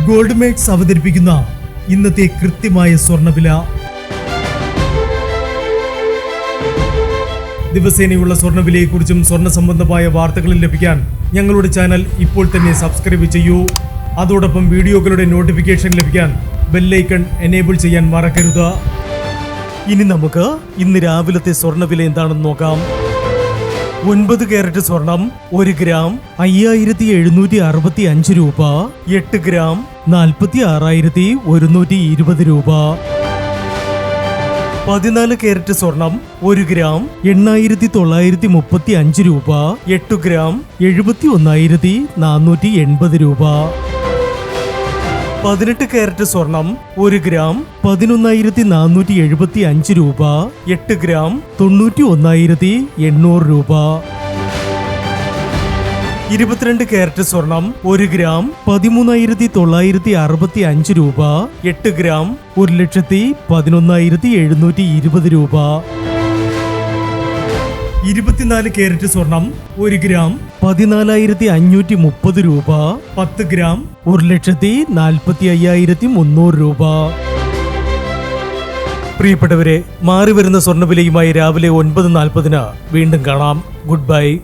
Gold makes അവതരിപ്പിക്കുന്ന ഇന്നത്തെ കൃത്യമായ സ്വർണ്ണവില. ദിവസേനയുള്ള സ്വർണ്ണവിലയെക്കുറിച്ചും സ്വർണ്ണ സംബന്ധമായ വാർത്തകളും ലഭിക്കാൻ ഞങ്ങളുടെ ചാനൽ ഇപ്പോൾ തന്നെ സബ്സ്ക്രൈബ് ചെയ്യൂ. അതോടൊപ്പം വീഡിയോകളുടെ നോട്ടിഫിക്കേഷൻ ലഭിക്കാൻ ബെല്ലൈക്കൺ എനേബിൾ ചെയ്യാൻ മറക്കരുത്. ഇനി നമുക്ക് ഇന്ന് രാവിലത്തെ സ്വർണ്ണവില എന്താണെന്ന് നോക്കാം. 9 കാരറ്റ് സ്വർണം 1 ഗ്രാം 5765 രൂപ. 8 ഗ്രാം 46,120 രൂപ. 14 കാരറ്റ് സ്വർണം 1 ഗ്രാം 8,935 രൂപ. 8 ഗ്രാം 71,480 രൂപ. 18 കാരറ്റ് സ്വർണം 1 ഗ്രാം 11,475 രൂപ. 8 ഗ്രാം 91,800 രൂപ. 22 കാരറ്റ് സ്വർണം 1 ഗ്രാം 13,965 രൂപ. 8 ഗ്രാം 1,11,720 രൂപ. 24 കാരറ്റ് സ്വർണം 1 ഗ്രാം 14,530 രൂപ. 10 ഗ്രാം 1,45,300 രൂപ. പ്രിയപ്പെട്ടവരെ, മാറിവരുന്ന സ്വർണ്ണവിലയുമായി രാവിലെ 9:40 വീണ്ടും കാണാം. Good bye.